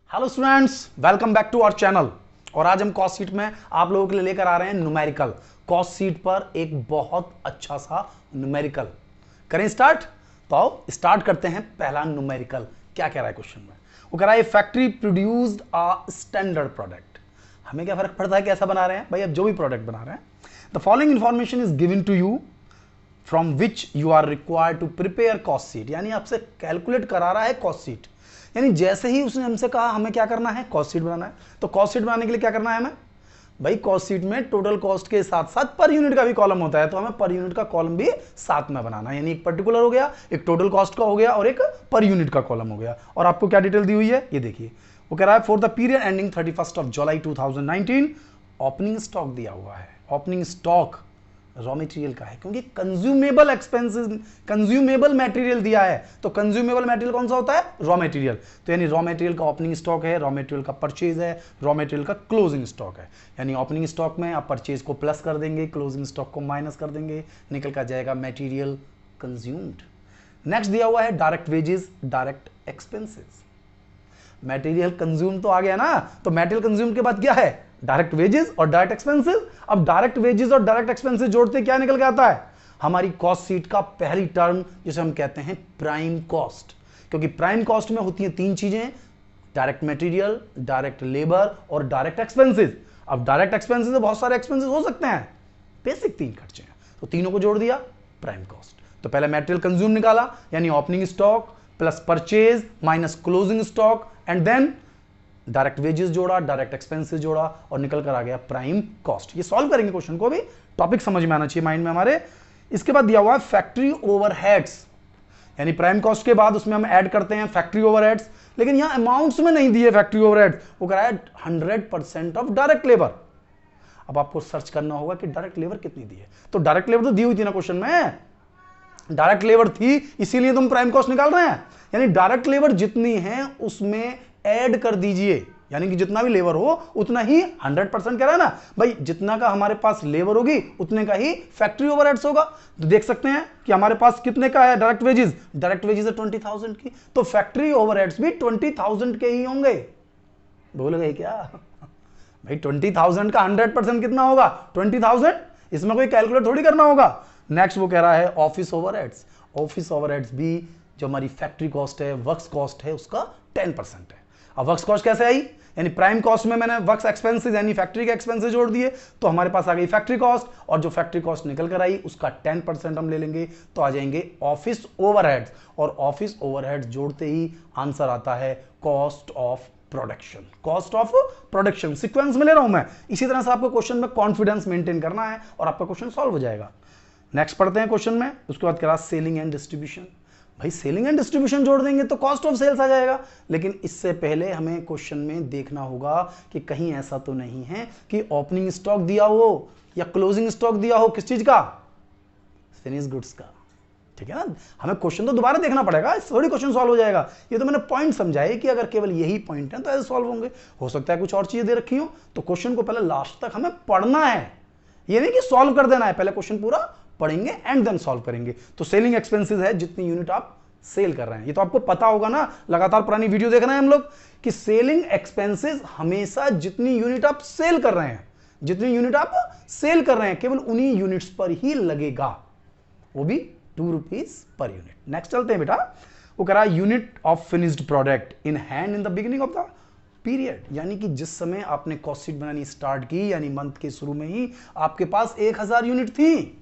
Hello students, welcome back to our channel. और आज हम कॉस्ट शीट में आप लोगों के लिए लेकर आ रहे हैं न्यूमेरिकल। कॉस्ट शीट पर एक बहुत अच्छा सा न्यूमेरिकल करें स्टार्ट। तो आओ स्टार्ट करते हैं। पहला न्यूमेरिकल क्या कह रहा है क्वेश्चन में? वो कह रहा है factory produced a standard product. हमें क्या फर्क पड़ता है कैसा बना रहे हैं भाई, अब जो भी प्रोडक्ट बना रहे हैं। The following information is given to you from which you are required to prepare cost sheet. यानी आपसे कैलकुलेट करा रहा है कॉस्ट शीट। यानी जैसे ही उसने हमसे कहा हमें क्या करना है, कॉस्ट शीट बनाना है। तो कॉस्ट शीट बनाने के लिए क्या करना है हमें भाई, कॉस्ट शीट में टोटल कॉस्ट के साथ साथ पर यूनिट का भी कॉलम होता है, तो हमें पर यूनिट का कॉलम भी साथ में बनाना है। यानी एक पर्टिकुलर हो गया, एक टोटल कॉस्ट का हो गया और एक पर यूनिट का कॉलम हो गया। और आपको क्या डिटेल दी हुई है ये देखिए। वो कह रहा है for the period ending 31 July 2019 opening stock दिया हुआ है। ओपनिंग स्टॉक रॉ मटेरियल का है क्योंकि कंज्यूमेबल एक्सपेंसेस, कंज्यूमेबल मटेरियल दिया है। तो कंज्यूमेबल मटेरियल कौन सा होता है? Raw material. तो यानी रॉ मटेरियल का ओपनिंग स्टॉक है, रॉ मटेरियल का परचेज है, रॉ मटेरियल का क्लोजिंग स्टॉक है। यानी ओपनिंग स्टॉक में आप परचेज को प्लस कर देंगे, क्लोजिंग स्टॉक को माइनस कर देंगे, निकल कर जाएगा मटेरियल कंज्यूम्ड। नेक्स्ट दिया हुआ है direct wages, direct expenses. Material consume तो आ गया ना, तो मटेरियल कंज्यूम के बाद क्या है? डायरेक्ट वेजेस और डायरेक्ट एक्सपेंसेस। अब डायरेक्ट वेजेस और डायरेक्ट एक्सपेंसेस जोड़ते क्या निकल के आता है? हमारी कॉस्ट शीट का पहली टर्म जिसे हम कहते हैं प्राइम कॉस्ट। क्योंकि प्राइम कॉस्ट में होती है तीन चीजें, डायरेक्ट मटेरियल, डायरेक्ट लेबर और डायरेक्ट एक्सपेंसेस। अब डायरेक्ट एक्सपेंसेस से बहुत सारे एक्सपेंसेस हो सकते हैं, बेसिक तीन खर्चे हैं, तो तीनों को जोड़ दिया प्राइम कॉस्ट। तो पहले मटेरियल कंज्यूम निकाला यानी opening stock plus purchase minus closing stock, and then direct wages जोड़ा, डायरेक्ट एक्सपेंसेस जोड़ा और निकल कर आ गया प्राइम कॉस्ट। ये सॉल्व करेंगे क्वेश्चन को, भी टॉपिक समझ में आना चाहिए माइंड में हमारे। इसके बाद दिया हुआ है फैक्ट्री ओवरहेड्स। यानी प्राइम कॉस्ट के बाद उसमें हम ऐड करते हैं फैक्ट्री ओवरहेड्स, लेकिन यहां अमाउंट्स में नहीं दिए फैक्ट्री ओवरहेड्स। वो कह रहा है 100% ऑफ डायरेक्ट लेबर। अब आपको सर्च करना होगा कि डायरेक्ट लेबर कितनी दी है। तो डायरेक्ट लेबर तो दी हुई थी ना क्वेश्चन में, डायरेक्ट लेबर थी, इसीलिए तुम प्राइम कॉस्ट निकाल रहे हैं। यानी डायरेक्ट लेबर जितनी है उसमें ऐड कर दीजिए, यानी कि जितना भी लेबर हो उतना ही 100% कह रहा है ना भाई, जितना का हमारे पास लेबर होगी उतने का ही फैक्ट्री ओवरहेड्स होगा। तो देख सकते हैं कि हमारे पास कितने का है डायरेक्ट वेजेस, डायरेक्ट वेजेस है 20,000 की, तो फैक्ट्री ओवरहेड्स भी 20,000 के ही होंगे। भूल गए क्या भाई? 20,000 का 100% कितना होगा? 20,000। इसमें कोई कैलकुलेट थोड़ी करना होगा। नेक्स्ट वो कह रहा है ऑफिस ओवरहेड्स। ऑफिस ओवरहेड्स भी जो हमारी फैक्ट्री कॉस्ट है, वर्क्स कॉस्ट है, उसका 10% है। अब वर्क्स कॉस्ट कैसे आई? यानी प्राइम कॉस्ट में मैंने वर्क्स एक्सपेंसेस यानी फैक्ट्री के एक्सपेंसेस जोड़ दिए, तो हमारे पास आ गई फैक्ट्री कॉस्ट, और जो फैक्ट्री कॉस्ट निकल कर आई उसका 10% हम ले लेंगे, तो आ जाएंगे ऑफिस ओवरहेड्स। और ऑफिस ओवरहेड्स जोड़ते ही आंसर आता है cost of production. Cost of production sequence में ले रहा हूं मैं, इसी तरह से आपको क्वेश्चन में कॉन्फिडेंस मेंटेन करना है और आपका क्वेश्चन सॉल्व हो जाएगा। नेक्स्ट पढ़ते हैं क्वेश्चन में। उसके बाद कह सेलिंग एंड डिस्ट्रीब्यूशन। भाई सेलिंग एंड डिस्ट्रीब्यूशन जोड़ देंगे तो कॉस्ट ऑफ सेल्स आ जाएगा, लेकिन इससे पहले हमें क्वेश्चन में देखना होगा कि कहीं ऐसा तो नहीं है कि ओपनिंग स्टॉक दिया हो या क्लोजिंग स्टॉक दिया हो। किस चीज का? फिनिश गुड्स का। ठीक है ना, हमें क्वेश्चन तो दोबारा देखना पड़ेगा, थोड़ी क्वेश्चन सॉल्व हो जाएगा। ये तो मैंने पॉइंट समझाए कि अगर केवल यही पॉइंट है तो ऐसे सॉल्व होंगे। हो सकता है कुछ और चीजें दे रखी हो, तो क्वेश्चन को पहले लास्ट तक हमें पढ़ना है, ये नहीं कि सॉल्व कर देना है। पहले क्वेश्चन पूरा पढ़ेंगे एंड देन सॉल्व करेंगे। तो सेलिंग एक्सपेंसेस है जितनी यूनिट आप सेल कर रहे हैं, ये तो आपको पता होगा ना, लगातार पुरानी वीडियो देख रहे हैं हम लोग, कि सेलिंग एक्सपेंसेस हमेशा जितनी यूनिट आप सेल कर रहे हैं, जितनी यूनिट आप सेल कर रहे हैं केवल उन्हीं यूनिट्स पर ही लगेगा, वो भी 2 रुपीज पर यूनिट। नेक्स्ट चलते हैं बेटा। वो कह रहा है unit of finished product in hand in the beginning of the period. यानी कि जिस समय आपने कॉस्ट शीट बनानी स्टार्ट की, यानी मंथ के शुरू में ही आपके पास 1000 यूनिट थी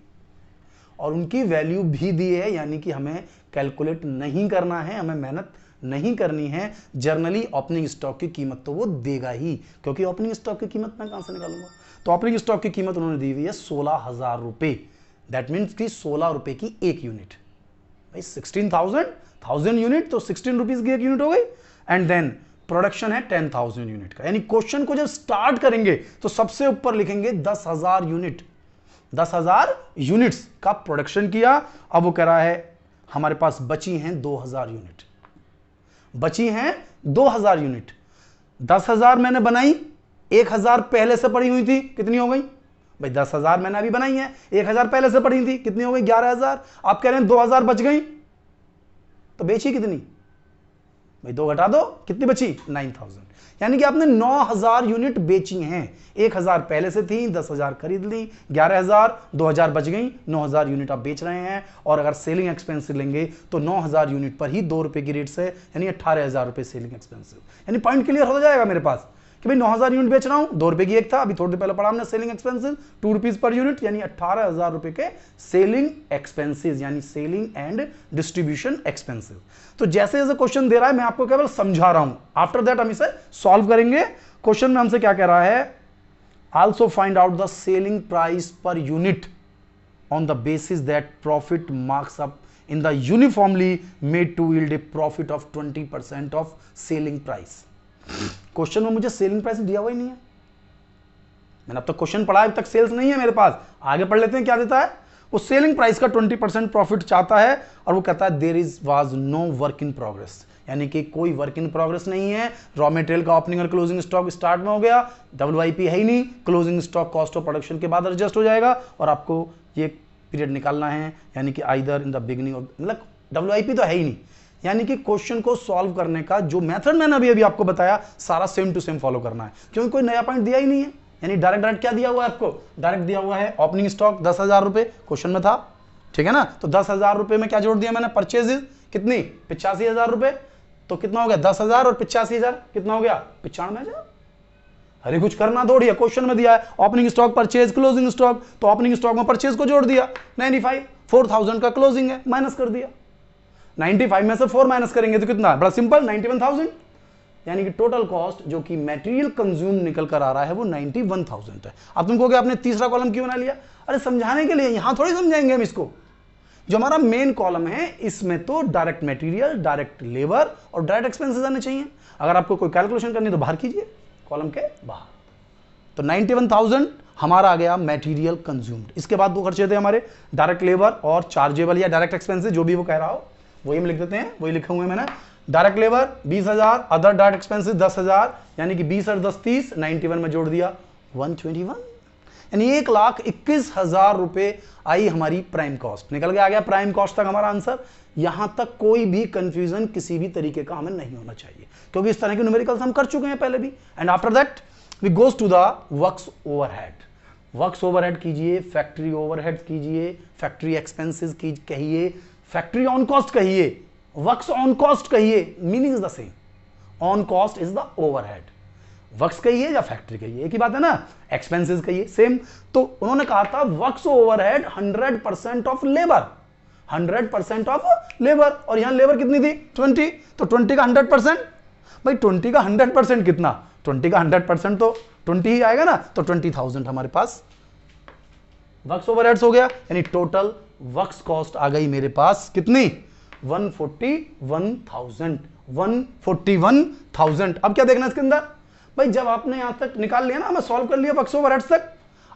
और उनकी वैल्यू भी दी है। यानी कि हमें कैलकुलेट नहीं करना है, हमें मेहनत नहीं करनी है। जर्नली ओपनिंग स्टॉक की कीमत तो वो देगा ही, क्योंकि ओपनिंग स्टॉक की कीमत मैं कहां से निकालूंगा? तो ओपनिंग स्टॉक की कीमत उन्होंने दी हुई है 16,000 रुपए। दैट मीन्स कि 16 रुपए की एक यूनिट। भाई 16,000 यूनिट, तो 16 रुपीज की एक यूनिट हो गई। एंड देन प्रोडक्शन है 10,000 यूनिट का। यानी क्वेश्चन को जब स्टार्ट करेंगे तो सबसे ऊपर लिखेंगे 10,000 यूनिट, 10,000 यूनिट्स का प्रोडक्शन किया। अब वो कह रहा है हमारे पास बची हैं 2,000 यूनिट, बची हैं 2,000 यूनिट। 10,000 मैंने बनाई, 1,000 पहले से पड़ी हुई थी, कितनी हो गई भाई? 10,000 मैंने अभी बनाई है, 1,000 पहले से पड़ी थी, कितनी हो गई? 11,000। आप कह रहे हैं 2,000 बच गई, तो बेची कितनी? भाई 2 घटा दो, कितनी बची? 9000। यानी कि आपने 9000 यूनिट बेची हैं। 1000 पहले से थी, 10000 खरीद ली, 11000, 2000 बच गई, 9000 यूनिट आप बेच रहे हैं। और अगर सेलिंग एक्सपेंसिव लेंगे तो 9000 यूनिट पर ही 2 रुपए की रेट से, यानी 18000 रुपए सेलिंग एक्सपेंसिव। यानी पॉइंट क्लियर हो जाएगा मेरे पास कि भाई 9000 यूनिट बेच रहा हूं, 2 रुपए की एक था, अभी थोड़ी देर पहले पढ़ा हमने selling expensive 2 rupees per unit, यानी 18000 रुपए के सेलिंग एक्सपेंसिव, यानी सेलिंग एंड डिस्ट्रीब्यूशन एक्सपेंसिव। तो जैसे जैसे क्वेश्चन दे रहा है मैं आपको केवल समझा रहा हूं, आफ्टर दैट हम इसे सॉल्व करेंगे। क्वेश्चन में हमसे क्या कह रहा है? Also find out the selling price per unit on the basis that profit marks up in the uniformly made to yield a profit of 20% of selling price। Question में मुझे सेलिंग प्राइस दिया हुआ ही नहीं है, मैंने अब तक क्वेश्चन पढ़ा है, अब तक सेल्स नहीं है मेरे पास। आगे पढ़ लेते हैं क्या देता है। वो सेलिंग प्राइस का 20% प्रॉफिट चाहता है और वो कहता है there is was no work in progress, यानी कि कोई वर्क इन प्रोग्रेस नहीं है। रॉ मटेरियल का ओपनिंग और क्लोजिंग स्टॉक स्टार्ट में हो गया, WIP है ही नहीं, closing stock cost of production के बाद एडजस्ट हो जाएगा और आपको ये पीरियड निकालना है, यानी कि either in the beginning of, मतलब WIP तो है ही नहीं। यानी कि क्वेश्चन को सॉल्व करने का जो मेथड मैंने अभी आपको बताया सारा सेम टू सेम फॉलो करना है, क्योंकि कोई नया पॉइंट दिया ही नहीं है। यानी डायरेक्ट क्या दिया हुआ है आपको? डायरेक्ट दिया हुआ है ओपनिंग स्टॉक 10,000 रुपए क्वेश्चन में था, ठीक है ना। तो 10,000 रुपए में क्या जोड़ दिया मैंने? परचेजेस कितनी? 85,000 रुपए। तो कितना हो गया? 10,000 और 85,000 कितना हो गया? 95,000। अरे कुछ करना थोड़ी है, क्वेश्चन में दिया है opening stock purchase closing stock, तो ओपनिंग स्टॉक में परचेज को जोड़ दिया 95, 4,000 का क्लोजिंग है, माइनस कर दिया। 95 में से 4 माइनस करेंगे तो कितना? बड़ा सिंपल, 91,000। यानी कि टोटल कॉस्ट जो कि मटेरियल कंज्यूम निकल कर आ रहा है वो 91,000 है। अब तुम कहोगे आपने तीसरा कॉलम क्यों बना लिया? अरे समझाने के लिए, यहां थोड़ी समझाएंगे हम इसको। जो हमारा मेन कॉलम है इसमें तो डायरेक्ट मटेरियल, डायरेक्ट लेबर और डायरेक्ट एक्सपेंसेस आने चाहिए। अगर आपको कोई कैलकुलेशन करनी तो बाहर कीजिए, कॉलम के बाहर। तो 91,000 हमारा आ गया मटेरियल कंज्यूम्ड। इसके बाद दो खर्चे थे हमारे, डायरेक्ट लेबर और चार्जेबल या डायरेक्ट एक्सपेंसेस, जो भी वो कह रहा हो वही हम लिख देते हैं, वही लिखे हुए हैं मैंने। Direct labour 20,000, other direct expenses 10,000, यानी कि 20 और 10 30, 91 में जोड़ दिया 121, यानी 1,21,000 रुपए आई हमारी प्राइम कॉस्ट। निकल के आ गया प्राइम कॉस्ट तक हमारा आंसर। यहां तक कोई भी कंफ्यूजन किसी भी तरीके का हमें नहीं होना चाहिए, क्योंकि इस तरह के न्यूमेरिकल्स हम कर चुके हैं पहले भी। And after that we goes to the works overhead. Works overhead कीजिए, फैक्ट्री ओवरहेड कीजिए, फैक्ट्री एक्सपेंसेस की कहिए, फैक्ट्री ऑन कॉस्ट कहिए, वर्क्स ऑन कॉस्ट कहिए, meaning is the same. On cost is the overhead, works कहिए या factory कहिए एक ही बात है ना, एक्सपेंसेस कहिए सेम। तो उन्होंने कहा था works overhead 100% of labour, 100% of labour, और यहां लेबर कितनी थी? 20, तो 20 का 100%, भाई 20 का 100% कितना? 20 का 100% तो 20 ही आएगा ना, तो 20,000 हमारे पास वर्क्स ओवरहेड्स हो गया। यानी टोटल वर्क्स कॉस्ट आ गई मेरे पास कितनी? 141,000, 141,000। अब क्या देखना इसके अंदर? भाई जब आपने यहां तक निकाल लिया ना, मैं सॉल्व कर लिया वर्क्स ओवरहेड्स तक,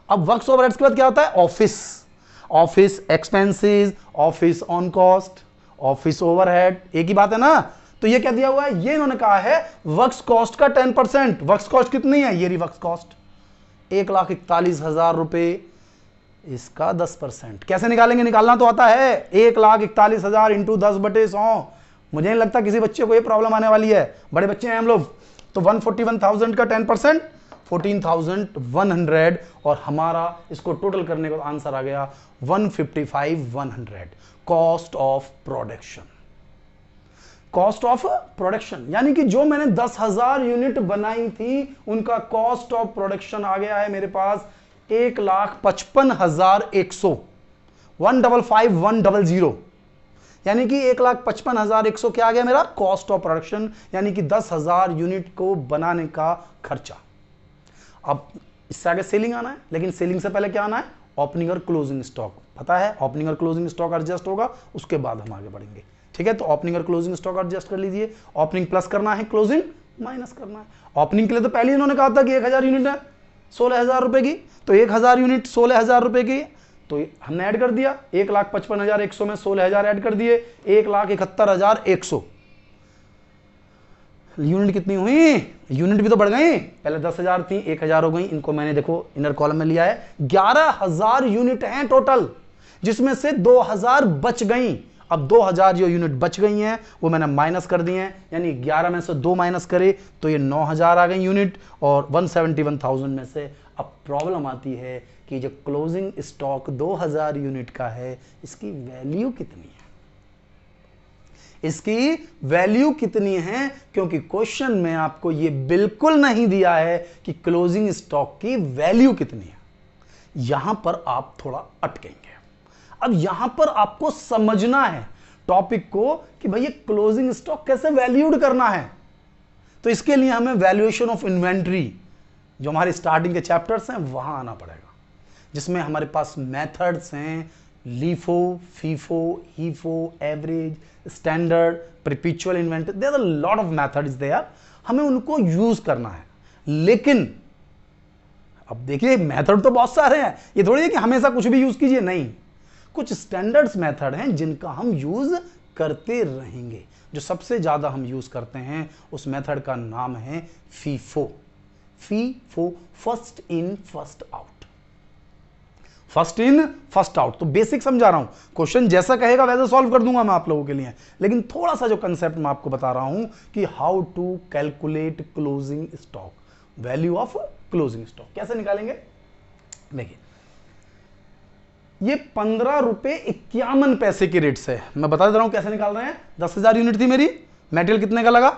अब वर्क्स ओवरहेड्स के बाद क्या होता है? Office, office expenses, office on cost, office overhead, एक ही बात है ना। तो ये क्या दिया हुआ है? ये इन्होंने कहा है वर्क्स कॉस्ट का 10%। वर्क्स कॉस्ट कितनी है? ये रही वर्क्स कॉस्ट 1,41,000 रुपए, इसका 10%। कैसे निकालेंगे? निकालना तो आता है, 1,41,000 इंटू 10/100। मुझे नहीं लगता किसी बच्चे को ये प्रॉब्लम आने वाली है, बड़े बच्चे हैं हम लोग। तो 141,000 का 10% 14,100, और हमारा इसको टोटल करने का आंसर आ गया 155,100। Cost of production, cost of production, यानी कि जो मैंने 10,000 यूनिट बनाई थी उनका कॉस्ट ऑफ प्रोडक्शन आ गया है मेरे पास 1,55,100, 155,100, यानी कि 1,55,100 क्या आ गया मेरा? कॉस्ट ऑफ प्रोडक्शन, यानी कि 10,000 यूनिट को बनाने का खर्चा। अब इससे आगे सेलिंग आना है, लेकिन सेलिंग से पहले क्या आना है? ओपनिंग और क्लोजिंग स्टॉक। पता है ओपनिंग और क्लोजिंग स्टॉक एडजस्ट होगा, उसके बाद हम आगे बढ़ेंगे, ठीक है। तो ओपनिंग और क्लोजिंग स्टॉक एडजस्ट कर लीजिए। ओपनिंग प्लस करना है, क्लोजिंग माइनस करना है। ओपनिंग के लिए तो पहले इन्होंने कहा था कि 1,000 यूनिट है 16,000 रुपए की, तो 1,000 यूनिट 16,000 रुपए की, तो हमने ऐड कर दिया 1,55,100 में 16,000 ऐड कर दिए, 1,71,100। यूनिट कितनी हुई? यूनिट भी तो बढ़ गई, पहले 10,000 थी 1,000 हो गई, इनको मैंने देखो इनर कॉलम में लिया है। 11,000 यूनिट हैं टोटल, जिसमें से 2,000 बच गई। अब 2000 जो यूनिट बच गई हैं वो मैंने माइनस कर दिए हैं, यानी 11 में से 2 माइनस करे तो ये 9000 आ गई यूनिट, और 171,000 में से अब प्रॉब्लम आती है कि जो क्लोजिंग स्टॉक 2000 यूनिट का है इसकी वैल्यू कितनी है, इसकी वैल्यू कितनी है, क्योंकि क्वेश्चन में आपको यह बिल्कुल नहीं दिया है कि क्लोजिंग स्टॉक की वैल्यू कितनी है। यहां पर आप थोड़ा अटकेंगे। अब यहां पर आपको समझना है टॉपिक को कि भाई ये क्लोजिंग स्टॉक कैसे वैल्यूड करना है। तो इसके लिए हमें वैल्यूएशन ऑफ इन्वेंट्री जो हमारे स्टार्टिंग के चैप्टर्स हैं वहां आना पड़ेगा, जिसमें हमारे पास मेथड्स हैं LIFO, FIFO, HIFO, average, standard, perpetual inventory, there are a lot of methods there, हमें उनको यूज करना है। लेकिन अब देखिए मेथड तो बहुत सारे हैं, ये थोड़ी है कि हमेशा कुछ भी यूज कीजिए, नहीं, कुछ स्टैंडर्ड्स मेथड हैं जिनका हम यूज करते रहेंगे। जो सबसे ज्यादा हम यूज करते हैं उस मेथड का नाम है FIFO. FIFO, first in first out, first in first out. तो बेसिक समझा रहा हूं, क्वेश्चन जैसा कहेगा वैसे सॉल्व कर दूंगा मैं आप लोगों के लिए, लेकिन थोड़ा सा जो कंसेप्ट मैं आपको बता रहा हूं कि how to calculate closing stock, value of closing stock कैसे निकालेंगे। देखिए ये 15 रुपए 51 पैसे की रेट से मैं बता दे रहा हूं कैसे निकाल रहे हैं। 10,000 यूनिट थी मेरी, मटेरियल कितने का लगा,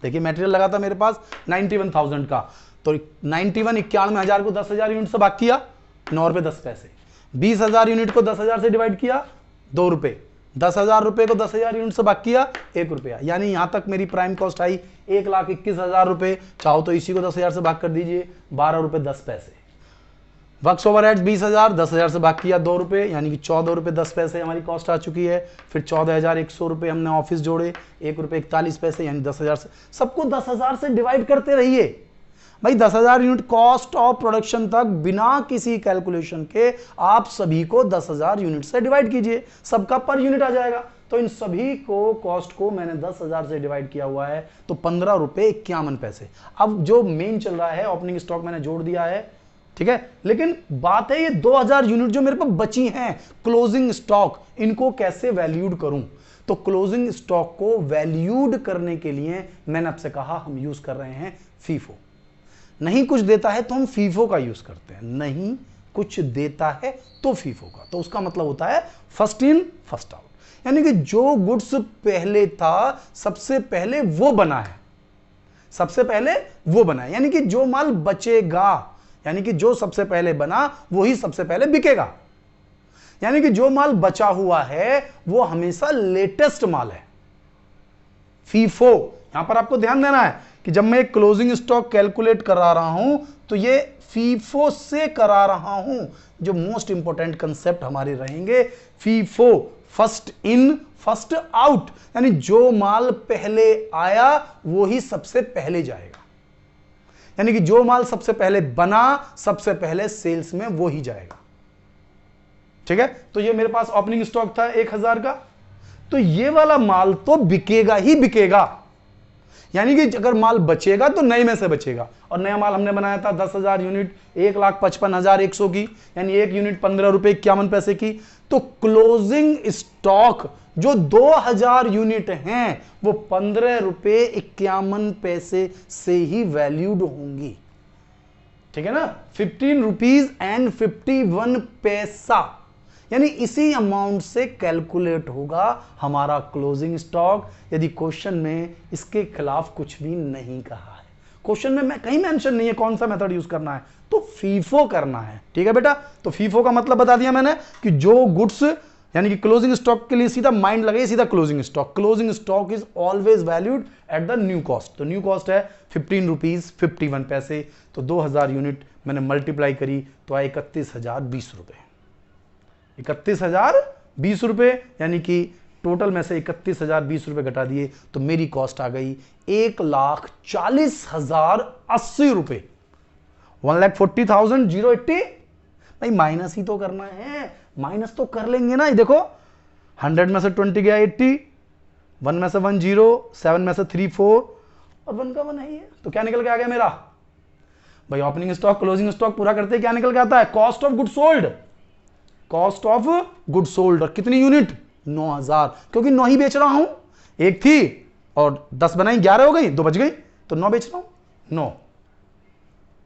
देखिए मटेरियल लगा था मेरे पास 91,000 का, तो 91,91,000 को 10,000 यूनिट से भाग किया, 9 रुपए 10 पैसे। 20,000 यूनिट को 10,000 से डिवाइड किया, 2 रुपए। 10,000 रुपए को 10,000 यूनिट से भाग किया, 1 रुपया। यानी यहां तक मेरी प्राइम कॉस्ट आई 1,21,000 रुपए। चाहो तो इसी को 10,000 से भाग कर दीजिए, 12 रुपए 10 पैसे। वर्क्स ओवरहेड्स 20,000, 10,000 से भाग किया 2 रुपए, यानी कि 14 रुपए 10 पैसे हमारी कॉस्ट आ चुकी है। फिर 14,100 रुपए हमने ऑफिस जोड़े, 1 रुपए 41 पैसे, यानी 10,000 से, सबको 10,000 से डिवाइड करते रहिए भाई। 10,000 यूनिट कॉस्ट ऑफ प्रोडक्शन तक बिना किसी कैलकुलेशन के आप सभी को 10,000 यूनिट से डिवाइड कीजिए, सबका पर यूनिट आ जाएगा। तो इन सभी को कॉस्ट को मैंने 10,000 से डिवाइड किया हुआ है, तो 15 रुपए 51 पैसे। अब जो मेन चल रहा है ओपनिंग स्टॉक मैंने जोड़ दिया है, ठीक है, लेकिन बात है ये 2000 यूनिट जो मेरे पास बची हैं क्लोजिंग स्टॉक, इनको कैसे वैल्यूड करूं। तो क्लोजिंग स्टॉक को वैल्यूड करने के लिए मैंने आपसे कहा हम यूज कर रहे हैं फीफो। नहीं कुछ देता है तो हम फीफो का यूज करते हैं, नहीं कुछ देता है तो फीफो का। तो उसका मतलब होता है फर्स्ट इन फर्स्ट आउट, यानी कि जो गुड्स पहले था सबसे पहले वो बना है, सबसे पहले वो बना है, यानी कि जो माल बचेगा, यानी कि जो सबसे पहले बना वही सबसे पहले बिकेगा, यानी कि जो माल बचा हुआ है वो हमेशा लेटेस्ट माल है। फीफो, यहां पर आपको ध्यान देना है कि जब मैं क्लोजिंग स्टॉक कैलकुलेट करा रहा हूं तो ये फीफो से करा रहा हूं। जो मोस्ट इंपॉर्टेंट कंसेप्ट हमारे रहेंगे FIFO, first in first out, यानी जो माल पहले आया वो ही सबसे पहले जाएगा, यानी कि जो माल सबसे पहले बना सबसे पहले सेल्स में वो ही जाएगा। ठीक है, तो ये मेरे पास ओपनिंग स्टॉक था 1,000 का, तो ये वाला माल तो बिकेगा ही बिकेगा, यानी कि अगर माल बचेगा तो नए में से बचेगा। और नया माल हमने बनाया था 10,000 यूनिट 1,55,100 की, यानी एक यूनिट 15 रुपए 51 पैसे की। तो क्लोजिंग स्टॉक जो 2000 यूनिट हैं वो 15 रुपए 51 पैसे से ही वैल्यूड होंगी, ठीक है ना, 15 रुपीज एंड 51 पैसा, यानी इसी अमाउंट से कैलकुलेट होगा हमारा क्लोजिंग स्टॉक। यदि क्वेश्चन में इसके खिलाफ कुछ भी नहीं कहा है, क्वेश्चन में मैं कहीं मेंशन नहीं है कौन सा मेथड यूज करना है, तो फीफो करना है। ठीक है बेटा, तो फीफो का मतलब बता दिया मैंने कि जो गुड्स, यानी कि क्लोजिंग स्टॉक के लिए सीधा माइंड लगे, सीधा closing stock. Closing stock is always valued at the new cost. तो न्यू कॉस्ट है 15 रुपीज 51 पैसे, तो 2000 यूनिट मैंने मल्टीप्लाई करी तो आए 31,020 रुपए, 31,020 रुपए, यानी कि टोटल में से 31,020 रुपए घटा दिए तो मेरी कॉस्ट आ गई 1,40,080 रुपए, 1,40,080। भाई माइनस ही तो करना है, माइनस तो कर लेंगे ना। ये देखो 100 में से 20 गया 80, 1 में से 1 0, 7 में से 3 4 और 1 का 1 है ही है, तो क्या निकल के आ गया मेरा भाई ओपनिंग स्टॉक क्लोजिंग स्टॉक पूरा करते क्या निकल के आता है, cost of good sold, cost of good sold. और कितनी यूनिट, 9,000, क्योंकि 9 ही बेच रहा हूं। एक थी और 10 बनाई, 11 हो गई, 2 बच गई, तो 9 बेच रहा हूं।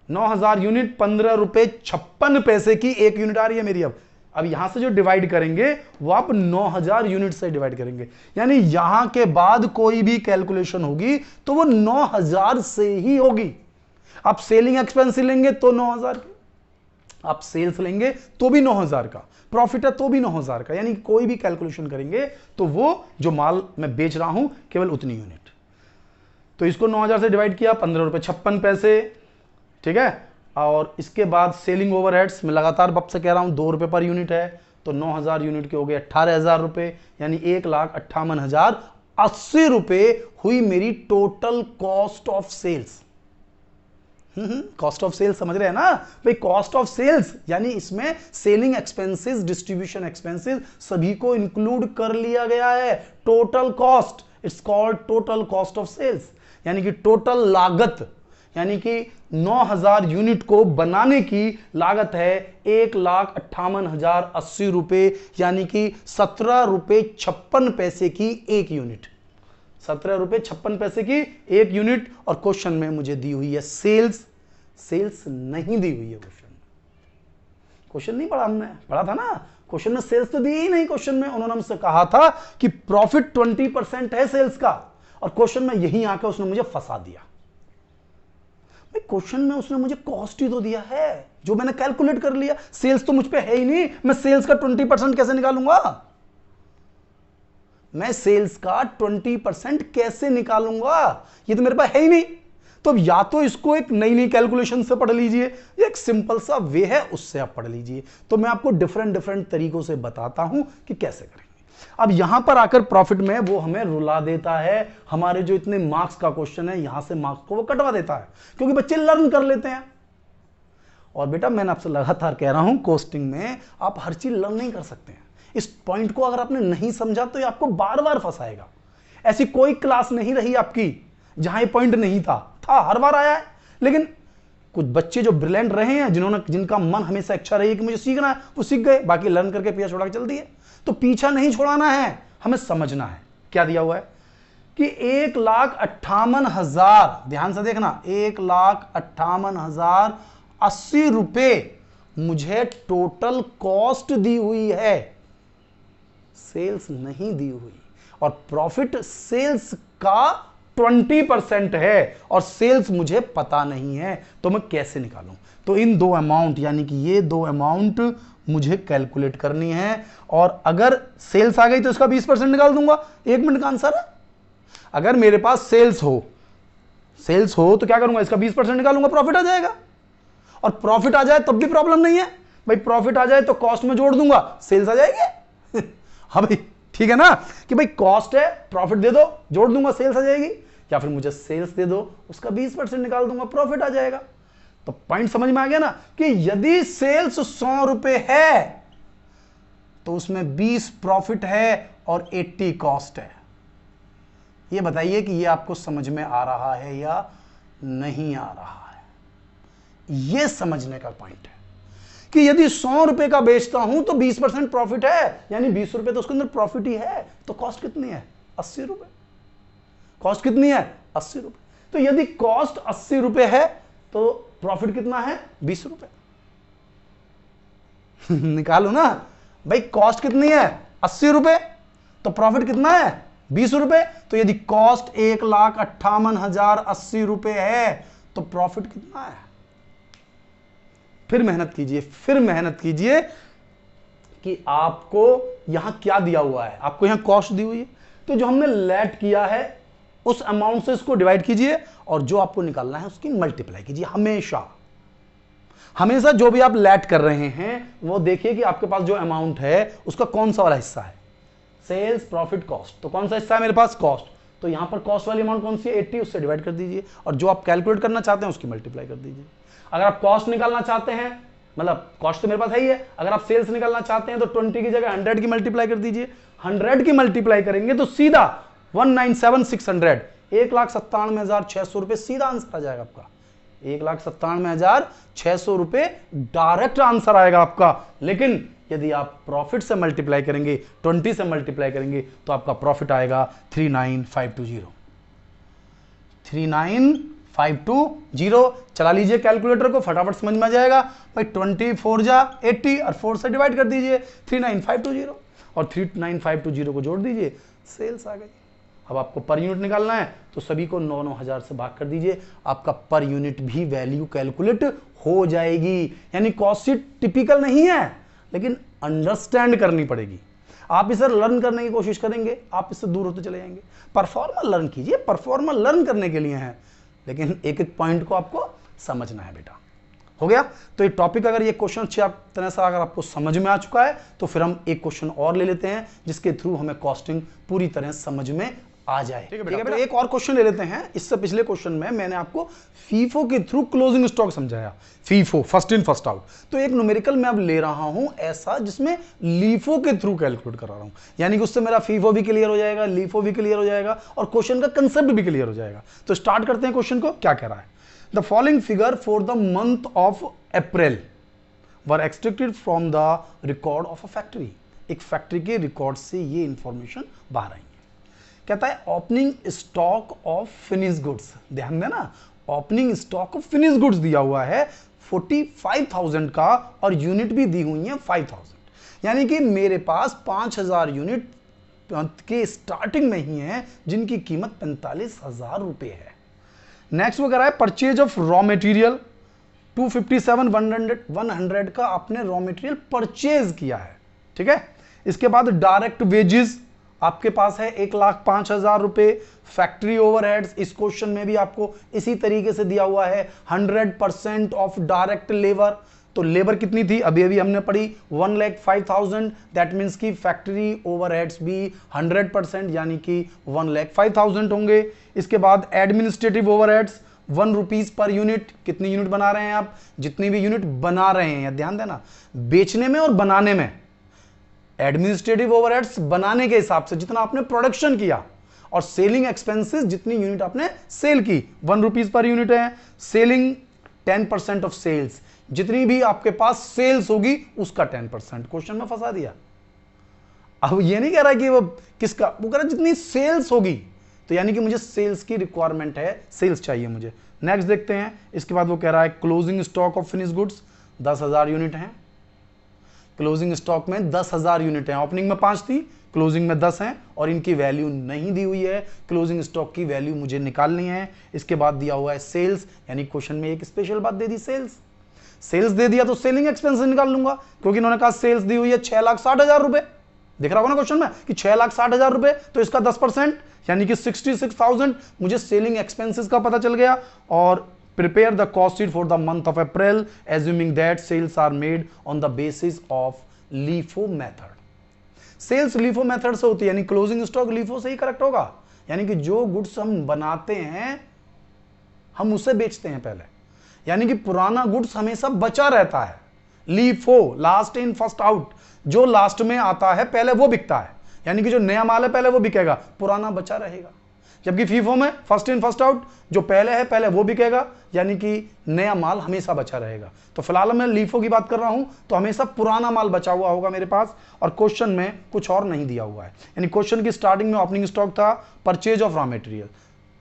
9,000 यूनिट, 15 रुपए 56 पैसे की एक यूनिट आ रही है मेरी। अब यहां से जो डिवाइड करेंगे वो आप 9,000 यूनिट से डिवाइड करेंगे, यानी यहां के बाद कोई भी कैलकुलेशन होगी तो वो 9,000 से ही होगी। आप सेलिंग एक्सपेंस लेंगे तो 9,000 की, आप सेल्स लेंगे तो भी 9,000 का, प्रॉफिट है तो भी 9,000 का, यानी कोई भी कैलकुलेशन करेंगे तो वो जो माल मैं बेच रहा हूं केवल उतनी यूनिट। तो इसको 9,000 से डिवाइड किया, 15 रुपए 56 पैसे, ठीक है। और इसके बाद सेलिंग ओवरहेड्स, मैं लगातार बप से कह रहा हूं 2 रुपए पर यूनिट है, तो 9,000 यूनिट के हो गए 18,000 रुपए, यानी 1,58,080 रुपए हुई मेरी total cost of sales. Cost of sales समझ रहे हैं ना भाई? कॉस्ट ऑफ सेल्स यानी इसमें सेलिंग एक्सपेंसेस, डिस्ट्रीब्यूशन एक्सपेंसेस सभी को इंक्लूड कर लिया गया है। Total cost, it's called total cost of sales, यानी कि टोटल लागत, यानी कि 9,000 यूनिट को बनाने की लागत है 1,58,080 रुपए, यानी कि 17 रुपए 56 पैसे की एक यूनिट। 17 रुपए 56 पैसे की एक यूनिट। और क्वेश्चन में मुझे दी हुई है सेल्स, सेल्स नहीं दी हुई है क्वेश्चन नहीं पढ़ा हमने, पढ़ा था ना क्वेश्चन में, सेल्स तो दी ही नहीं। क्वेश्चन में उन्होंने हमसे कहा था कि प्रॉफिट 20% है सेल्स का, और क्वेश्चन में यही आकर उसने मुझे फंसा दिया। भाई क्वेश्चन में उसने मुझे कॉस्ट ही तो दिया है जो मैंने कैलकुलेट कर लिया, सेल्स तो मुझ पे है ही नहीं, मैं सेल्स का 20% कैसे निकालूंगा? मैं सेल्स का 20% कैसे निकालूंगा? ये तो मेरे पास है ही नहीं। तो अब या तो इसको एक नई नई कैलकुलेशन से पढ़ लीजिए, ये एक सिंपल सा वे है उससे आप पढ़ लीजिए। तो मैं आपको डिफरेंट तरीकों से बताता हूं कि कैसे करेंगे। अब यहां पर आकर प्रॉफिट में वो हमें रुला देता है, हमारे जो इतने मार्क्स का क्वेश्चन है यहां से मार्क्स को वो कटवा देता है, क्योंकि बच्चे लर्न कर लेते हैं। और बेटा मैंने आपसे लगातार कह रहा हूं, कोस्टिंग में आप हर चीज लर्न नहीं कर सकते हैं। इस पॉइंट को अगर आपने नहीं समझा तो ये आपको बार बार फंसाएगा। ऐसी कोई क्लास नहीं रही आपकी जहां ये पॉइंट नहीं था, हर बार आया है। लेकिन कुछ बच्चे जो ब्रिलियंट रहे हैं, जिनका मन हमेशा इच्छा रही है कि मुझे सीखना है, वो सीख गए, बाकी लर्न करके पीछा छोड़ा के चल दिए। तो पीछा नहीं छोड़ाना है, हमें समझना है क्या दिया हुआ है कि 1,58,000, ध्यान से देखना, 1,58,080 रुपए मुझे टोटल कॉस्ट दी हुई है, सेल्स नहीं दी हुई। और प्रॉफिट सेल्स का 20% है और सेल्स मुझे पता नहीं है, तो मैं कैसे निकालूं? तो इन दो अमाउंट, यानी कि ये दो अमाउंट मुझे कैलकुलेट करनी है। और अगर सेल्स आ गई तो इसका 20% निकाल दूंगा, 1 मिनट का आंसर है। अगर मेरे पास सेल्स हो तो क्या करूंगा, इसका 20% निकालूंगा, प्रॉफिट आ जाएगा। और प्रॉफिट आ जाए तब भी प्रॉब्लम नहीं है भाई, प्रॉफिट आ जाए तो कॉस्ट में जोड़ दूंगा, सेल्स आ जाएगी। हाँ भाई ठीक है ना, कि भाई कॉस्ट है, प्रॉफिट दे दो, जोड़ दूंगा, सेल्स आ जाएगी। या फिर मुझे सेल्स दे दो, उसका 20% निकाल दूंगा, प्रॉफिट आ जाएगा। तो पॉइंट समझ में आ गया ना कि यदि सेल्स 100 रुपए है तो उसमें 20 प्रॉफिट है और 80 कॉस्ट है। ये बताइए कि ये आपको समझ में आ रहा है या नहीं आ रहा है? ये समझने का पॉइंट है कि यदि 100 रुपए का बेचता हूं तो 20% प्रॉफिट है, यानी 20 रुपए तो उसके अंदर प्रॉफिट ही है, तो कॉस्ट कितनी है? 80 रुपए। कॉस्ट कितनी है? 80 रुपए। तो यदि कॉस्ट 80 रुपए है तो प्रॉफिट कितना है? 20 रुपए। निकालो ना भाई, कॉस्ट कितनी है? 80 रुपए, तो प्रॉफिट कितना है? 20 रुपए। तो यदि कॉस्ट 1,58,080 रुपए है तो प्रॉफिट कितना है? फिर मेहनत कीजिए कि आपको यहां क्या दिया हुआ है। आपको यहां कॉस्ट दी हुई है, तो जो हमने लेट किया है उस अमाउंट से इसको डिवाइड कीजिए और जो आपको निकालना है उसकी मल्टीप्लाई कीजिए। हमेशा जो भी आप लेट कर रहे हैं वो देखिए कि आपके पास जो अमाउंट है उसका कौन सा वाला हिस्सा है, सेल्स, प्रॉफिट, कॉस्ट। तो कौन सा हिस्सा है मेरे पास? कॉस्ट। तो यहां पर कॉस्ट वाली अमाउंट कौन सी है? 80, उससे डिवाइड कर दीजिए और जो आप कैलकुलेट करना चाहते हैं उसकी मल्टीप्लाई कर दीजिए। अगर आप कॉस्ट निकालना चाहते हैं, मतलब कॉस्ट तो मेरे पास है ही है, अगर आप सेल्स निकालना चाहते हैं तो 20 की जगह 100 की मल्टीप्लाई कर दीजिए। 100 की मल्टीप्लाई करेंगे तो सीधा 197,600, 1,97,600 रुपए सीधा आंसर आ जाएगा आपका। 1,97,600 रुपए डायरेक्ट आंसर आएगा आपका। लेकिन यदि आप प्रॉफिट से मल्टीप्लाई करेंगे, 20 से मल्टीप्लाई करेंगे, तो आपका प्रॉफिट आएगा 39520। 39520। चला लीजिए कैलकुलेटर को, फटाफट समझ में आ जाएगा भाई। 24 जा 80 और 4 से डिवाइड कर दीजिए, 39520 और 39520 को जोड़ दीजिए, सेल्स आ गई। अब आपको पर यूनिट निकालना है तो सभी को 9,9000 से भाग कर दीजिए, आपका पर यूनिट भी वैल्यू कैलकुलेट हो जाएगी। यानी कॉस्ट शीट टिपिकल नहीं है, लेकिन अंडरस्टैंड करनी पड़ेगी। आप इसे लर्न करने की कोशिश करेंगे, आप इससे दूर होते चले जाएंगे। परफॉर्मर लर्न कीजिए, परफॉर्मर लर्न करने के लिए है, लेकिन एक एक पॉइंट को आपको समझना है बेटा। हो गया? तो ये टॉपिक, अगर ये क्वेश्चन अच्छी तरह से अगर आपको समझ में आ चुका है, तो फिर हम एक क्वेश्चन और ले लेते हैं, जिसके थ्रू हमें कॉस्टिंग पूरी तरह समझ में आ जाए। ठीक है बेटा, एक और क्वेश्चन ले लेते हैं। इससे पिछले क्वेश्चन में मैंने आपको फीफो के थ्रू क्लोजिंग स्टॉक समझाया, FIFO first in first out. तो एक न्यूमेरिकल मैं अब ले रहा हूं ऐसा, जिसमें लीफो के थ्रू कैलकुलेट कर रहा हूं, यानी कि उससे मेरा फीफो भी क्लियर हो जाएगा, लीफो भी क्लियर हो जाएगा और क्वेश्चन का कंसेप्ट भी क्लियर हो जाएगा। तो स्टार्ट करते हैं क्वेश्चन को। क्या कह रहा है? The following figure for the month of April were extracted from the record of a factory. एक फैक्ट्री के रिकॉर्ड से ये इंफॉर्मेशन बाहर आई है। कहता है opening stock of finish goods. ध्यान देना, opening stock of finish goods दिया हुआ है 45,000 का, और यूनिट भी दी हुई है 5,000। यानी कि मेरे पास 5,000 यूनिट के स्टार्टिंग में ही है, जिनकी कीमत 45,000 रुपए है। नेक्स्ट वो कह रहा है परचेज ऑफ रॉ मटेरियल 257,100 का आपने रॉ मटेरियल परचेज किया है। ठीक है। इसके बाद डायरेक्ट वेजेस आपके पास है 1,05,000 रुपए। फैक्ट्री ओवरहेड्स इस क्वेश्चन में भी आपको इसी तरीके से दिया हुआ है, 100% ऑफ डायरेक्ट लेबर। तो लेबर कितनी थी अभी अभी हमने पढ़ी 1,05,000। दैट मींस की फैक्ट्री ओवरहेड्स भी 100% यानी कि 1,05,000 होंगे। इसके बाद administrative overheads 1 rupees per unit. कितनी यूनिट बना रहे हैं आप? जितनी भी यूनिट बना रहे हैं। ध्यान देना, बेचने में और बनाने में एडमिनिस्ट्रेटिव ओवरहेड्स बनाने के हिसाब से जितना आपने प्रोडक्शन किया, और सेलिंग एक्सपेंसेस जितनी यूनिट आपने सेल की 1 रुपीज पर यूनिट है। सेलिंग 10% ऑफ सेल्स, जितनी भी आपके पास सेल्स होगी उसका 10%। क्वेश्चन में फंसा दिया। अब ये नहीं कह रहा कि वो किसका, वो कह रहा जितनी सेल्स होगी, तो यानी कि मुझे सेल्स की रिक्वायरमेंट है, सेल्स चाहिए मुझे। नेक्स्ट देखते हैं। इसके बाद वो कह रहा है closing stock of finish goods 10,000 unit है। क्लोजिंग स्टॉक में 10,000 यूनिट है। ओपनिंग में 5 थी, क्लोजिंग में 10 हैं, और इनकी वैल्यू नहीं दी हुई है। क्लोजिंग स्टॉक की वैल्यू मुझे निकालनी है। इसके बाद दिया हुआ है सेल्स, यानी क्वेश्चन में एक स्पेशल बात दे दी, सेल्स। सेल्स दे दिया तो सेलिंग एक्सपेंस निकाल लूंगा, क्योंकि इन्होंने कहा सेल्स दी हुई है 6,60,000 रुपए। दिख रहा होगा ना क्वेश्चन में कि 6,60,000 रुपए, तो इसका 10% यानी कि 66,000 मुझे सेलिंग एक्सपेंसेस का पता चल गया। और prepare the cost sheet for the month of April assuming that sales are made on the basis of LIFO method। Sales LIFO method से होती है, यानी क्लोजिंग स्टॉक LIFO से ही करेक्ट होगा। यानी कि जो गुड्स हम बनाते हैं हम उसे बेचते हैं पहले, यानी कि पुराना गुड्स हमेशा बचा रहता है। LIFO last in first out, जो लास्ट में आता है पहले वो बिकता है, यानी कि जो नया माल है पहले वो बिकेगा, पुराना बचा रहेगा। जबकि फीफो में फर्स्ट इन फर्स्ट आउट, जो पहले है पहले वो बिकेगा, यानी कि नया माल हमेशा बचा रहेगा। तो फिलहाल मैं लीफो की बात कर रहा हूं, तो हमेशा पुराना माल बचा हुआ होगा मेरे पास, और क्वेश्चन में कुछ और नहीं दिया हुआ है। यानी क्वेश्चन की स्टार्टिंग में ओपनिंग स्टॉक था, परचेज ऑफ रॉ मटेरियल,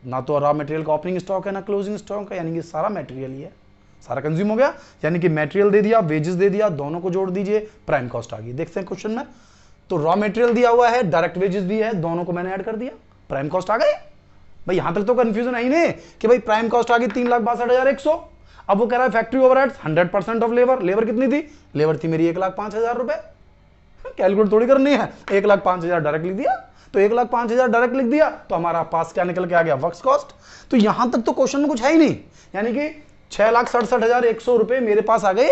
ना तो रॉ मटेरियल का ओपनिंग स्टॉक है ना क्लोजिंग स्टॉक है, यानी कि सारा मटेरियल ही है, सारा कंज्यूम हो गया। यानी कि मटेरियल दे दिया, वेजेस दे दिया, दोनों को जोड़ दीजिए, प्राइम कॉस्ट आ गई। देखते हैं क्वेश्चन में, तो रॉ मटेरियल दिया हुआ है, डायरेक्ट वेजेस भी है, दोनों को मैंने ऐड कर दिया, प्राइम कॉस्ट आ गई। भाई यहां तक तो कंफ्यूजन है ही नहीं कि भाई प्राइम कॉस्ट आ गई 3,62,100। अब वो कह रहा है factory overheads 100% of labour. Labour कितनी थी? लेबर थी मेरी 1,05,000 रुपए। कैलकुलेट थोड़ी करनी है, 1,05,000 डायरेक्ट लिख दिया, तो 1,05,000 डायरेक्ट लिख दिया, तो हमारा पास क्या निकल के आ गया? Works cost. तो यहां तक तो क्वेश्चन में कुछ है ही नहीं, यानी कि 6,67,100 रुपए मेरे पास आ गए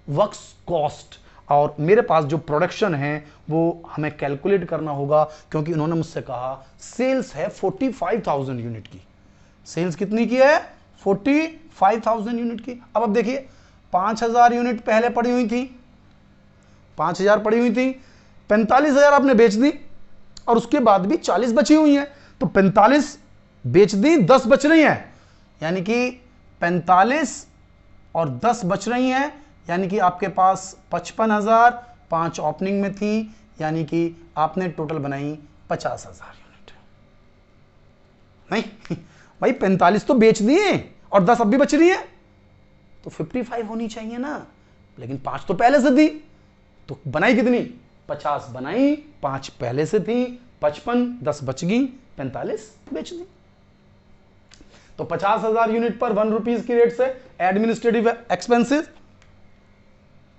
वर्क्स कॉस्ट। और मेरे पास जो प्रोडक्शन है वो हमें कैलकुलेट करना होगा, क्योंकि उन्होंने मुझसे कहा सेल्स है 45,000 यूनिट की। सेल्स कितनी की है? 45,000 यूनिट की। अब देखिए 5,000 यूनिट पहले पड़ी हुई थी, 5,000 पड़ी हुई थी, 45,000 आपने बेच दी, और उसके बाद भी 40 बची हुई है। तो 45 बेच दी, 10 बच रही है, यानी कि 45 और 10 बच रही हैं, यानी कि आपके पास 55,000 5 ओपनिंग में थी, यानी कि आपने टोटल बनाई 50,000 यूनिट। नहीं भाई 45 तो बेच दिए और 10 अब भी बच रही है, तो 55 होनी चाहिए ना, लेकिन 5 तो पहले से थी, तो बनाई कितनी? 50 बनाई, 5 पहले से थी, 55, 10 बच गई, 45 बेच दी। तो 50,000 यूनिट पर 1 रुपीज की रेट से एडमिनिस्ट्रेटिव एक्सपेंसेस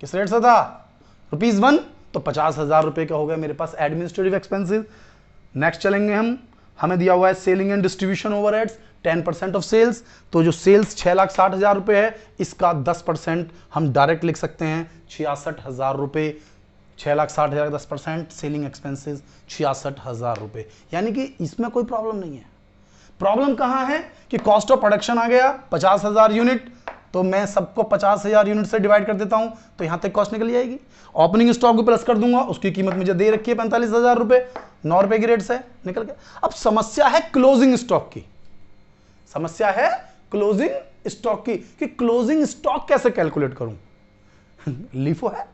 किस रेट से था? ₹1, तो 50,000 रुपए का हो गया मेरे पास एडमिनिस्ट्रेटिव एक्सपेंसेस। नेक्स्ट चलेंगे हम, हमें दिया हुआ है selling and distribution overheads 10% of sales, तो जो सेल्स 6,60,000 रुपए है, इसका 10% हम डायरेक्ट लिख सकते हैं 66,000 रुपए। 6,60,000 10% सेलिंग एक्सपेंसेस 66,000 रुपए, यानी कि इसमें कोई प्रॉब्लम नहीं है। प्रॉब्लम कहां है कि कॉस्ट ऑफ प्रोडक्शन आ गया 50,000 यूनिट, तो मैं सबको 50,000 यूनिट से डिवाइड कर देता हूं, तो यहां तक कॉस्ट निकल जाएगी। ओपनिंग स्टॉक भी प्लस कर दूंगा, उसकी कीमत मुझे दे रखी है 45,000 रुपए, 9 रुपए की रेट से निकल गया। अब समस्या है क्लोजिंग स्टॉक की, समस्या है क्लोजिंग स्टॉक की कि क्लोजिंग स्टॉक कैसे कैलकुलेट करूं। लीफो है,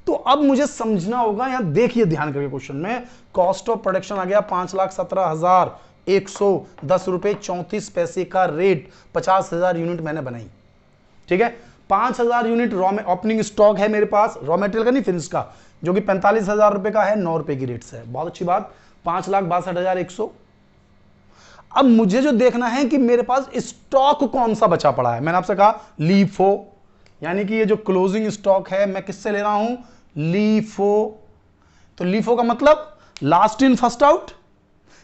तो अब मुझे समझना होगा, यहां देखिए ध्यान करके क्वेश्चन में, कॉस्ट ऑफ प्रोडक्शन आ गया 5,17,110 रुपए 34 पैसे का रेट, 50,000 यूनिट मैंने बनाई, ठीक है। 5,000 यूनिट रॉ में ओपनिंग स्टॉक है मेरे पास, रॉ मटेरियल का नहीं फिनिश का, जो कि 45,000 रुपए का है, 9 रुपए की रेट से है, बहुत अच्छी बात। 5,62,100। अब मुझे जो देखना है कि मेरे पास स्टॉक कौन सा बचा पड़ा है। मैंने आपसे कहा लीफो, यानी कि ये जो क्लोजिंग स्टॉक है मैं किससे ले रहा हूं? लीफो। तो लीफो का मतलब लास्ट इन फर्स्ट आउट,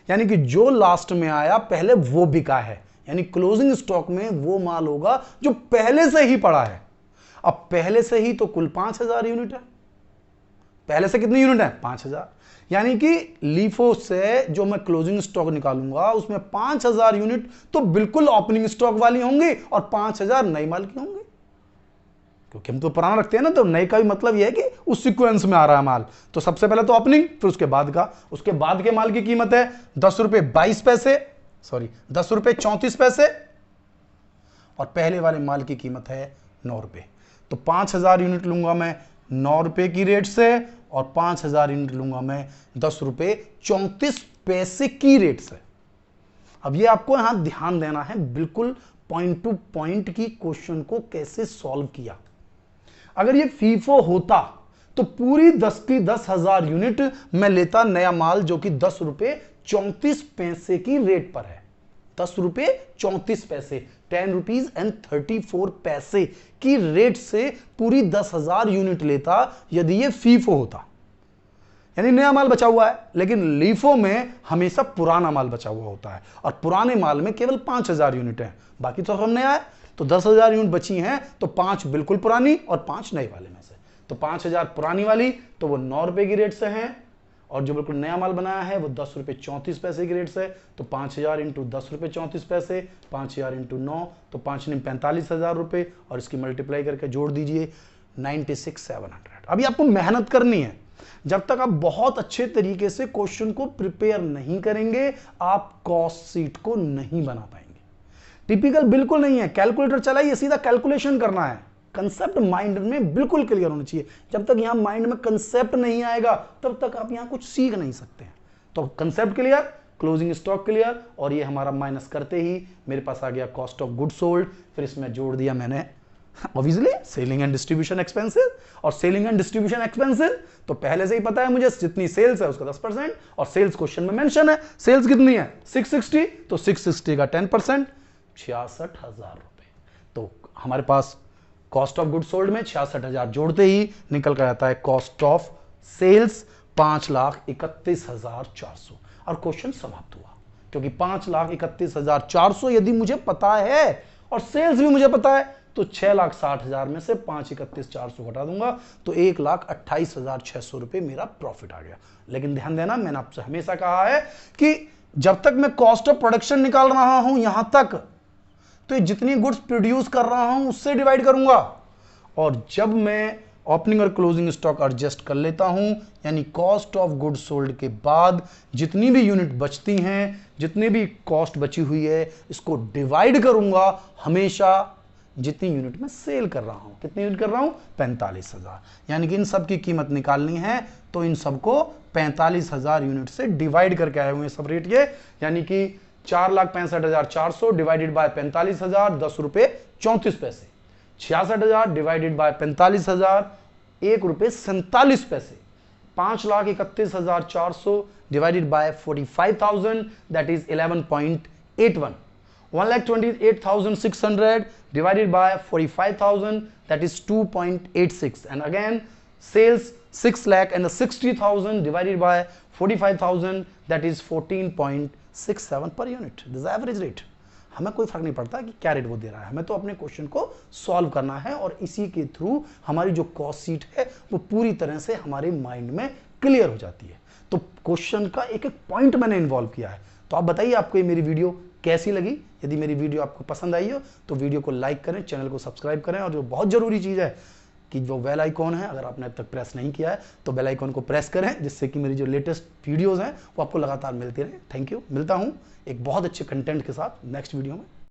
यानी कि जो लास्ट में आया पहले वो बिका है, यानी क्लोजिंग स्टॉक में वो माल होगा जो पहले से ही पड़ा है। अब पहले से ही तो कुल 5,000 यूनिट है, पहले से कितनी यूनिट है? 5,000, यानी कि लीफो से जो मैं क्लोजिंग स्टॉक निकालूंगा उसमें 5,000 यूनिट तो बिल्कुल ओपनिंग स्टॉक वाली होंगी और 5,000 नई माल की होंगी, क्योंकि हम तो पुराना रखते हैं ना, तो नए का भी मतलब यह है कि उस सीक्वेंस में आ रहा है माल। तो सबसे पहले तो ओपनिंग, फिर उसके बाद का, उसके बाद के माल की कीमत है 10 रुपए 22 पैसे, सॉरी 10 रुपए 34 पैसे, और पहले वाले माल की कीमत है 9 रुपए। तो 5,000 यूनिट लूंगा मैं 9 रुपए की रेट से, और 5,000 यूनिट लूंगा मैं 10 रुपए 34 पैसे की रेट से। अब ये आपको यहां ध्यान देना है, बिल्कुल पॉइंट टू पॉइंट की क्वेश्चन को कैसे सॉल्व किया। अगर ये फीफो होता तो पूरी 10 की 10,000 यूनिट मैं लेता नया माल, जो कि 10 रुपए 34 पैसे की रेट पर है। 10 रुपए 34 पैसे, 10 रुपीज एंड 34 पैसे की रेट से पूरी 10,000 यूनिट लेता यदि ये फीफो होता, यानी नया माल बचा हुआ है। लेकिन लीफो में हमेशा पुराना माल बचा हुआ होता है, और पुराने माल में केवल 5,000 यूनिट है, बाकी तो सब नया है। तो 10,000 यूनिट बची हैं, तो 5 बिल्कुल पुरानी और 5 नए वाले में से। तो 5,000 पुरानी वाली तो वो 9 रुपए की रेट से हैं, और जो बिल्कुल नया माल बनाया है वो 10 रुपए 34 पैसे की रेट से। तो 5,000 इंटू 10 रुपए 34 पैसे, 5,000 इंटू 9, तो 5 नहीं 45,000 रुपए, और इसकी मल्टीप्लाई करके जोड़ दीजिए 96,700। अभी आपको मेहनत करनी है, जब तक आप बहुत अच्छे तरीके से क्वेश्चन को प्रिपेयर नहीं करेंगे आप कॉस्ट शीट को नहीं बना पाएंगे। टिपिकल बिल्कुल नहीं है, कैलकुलेटर चलाइए, सीधा कैलकुलेशन करना है। कंसेप्ट माइंड में बिल्कुल क्लियर होना चाहिए। जब तक यहां माइंड में कंसेप्ट नहीं आएगा तब तक आप यहां कुछ सीख नहीं सकते हैं। तो concept clear, closing stock clear, और ये हमारा माइनस करते ही मेरे पास आ गया कॉस्ट ऑफ गुड सोल्ड। फिर इसमें जोड़ दिया मैंने obviously selling and distribution expenses, और सेलिंग एंड डिस्ट्रीब्यूशन एक्सपेंसेस तो पहले से ही पता है मुझे, जितनी सेल्स है उसका 10%, और सेल्स क्वेश्चन में मेंशन है। सेल्स कितनी है? 660, तो 660 का 10% 66,000 रुपए। तो हमारे पास कॉस्ट ऑफ गुड सोल्ड में 66,000 जोड़ते ही निकल कर आता है कॉस्ट ऑफ सेल्स 5,31,400, और क्वेश्चन समाप्त हुआ। क्योंकि 5,31,400 यदि मुझे पता है और सेल्स भी मुझे पता है, तो 6,60,000 में से 5,31,400 घटा दूंगा, तो 1,28,600 रुपए मेरा प्रॉफिट आ गया। लेकिन ध्यान देना, मैंने आपसे हमेशा कहा है कि जब तक मैं कॉस्ट ऑफ प्रोडक्शन निकाल रहा हूं यहां तक, तो ये जितनी गुड्स प्रोड्यूस कर रहा हूं उससे डिवाइड करूंगा, और जब मैं ओपनिंग और क्लोजिंग स्टॉक एडजस्ट कर लेता हूं, यानी कॉस्ट ऑफ गुड्स सोल्ड के बाद जितनी भी यूनिट बचती हैं, जितनी भी कॉस्ट बची हुई है, इसको डिवाइड करूंगा हमेशा जितनी यूनिट में सेल कर रहा हूं। कितनी यूनिट कर रहा हूं? 45,000। यानी कि इन सब की कीमत निकालनी है तो इन सबको 45,000 यूनिट से डिवाइड करके आए हुए सब रेट ये, यानी कि 4,65,400 डिवाइडेड बाय 45,000, 10 रुपए 34 पैसे। 66,000 डिवाइडेड बाय 45,000, 1 रुपए 47 पैसे। 5,31,400 divided by 45,000, that is 11.81. 1,28,600 divided by 45,000, that is 2.86. And again sales 6,60,000 divided by 45,000, that is 14.67 per unit. This is average rate. हमें कोई फर्क नहीं पड़ता कि क्या रेट वो दे रहा है, हमें तो अपने क्वेश्चन को सॉल्व करना है और इसी के थ्रू हमारी जो कॉस्ट शीट है वो पूरी तरह से हमारे माइंड में क्लियर हो जाती है। तो क्वेश्चन का एक एक पॉइंट मैंने इन्वॉल्व किया है। तो आप बताइए आपको ये मेरी वीडियो कैसी लगी। यदि मेरी वीडियो आपको पसंद आई हो तो वीडियो को लाइक करें, चैनल को सब्सक्राइब करें, और जो बहुत जरूरी चीज़ है कि जो बेल आइकॉन है, अगर आपने अब तक प्रेस नहीं किया है तो बेल आइकॉन को प्रेस करें, जिससे कि मेरी जो लेटेस्ट वीडियोस हैं वो आपको लगातार मिलती रहे। Thank you. मिलता हूं एक बहुत अच्छे कंटेंट के साथ नेक्स्ट वीडियो में।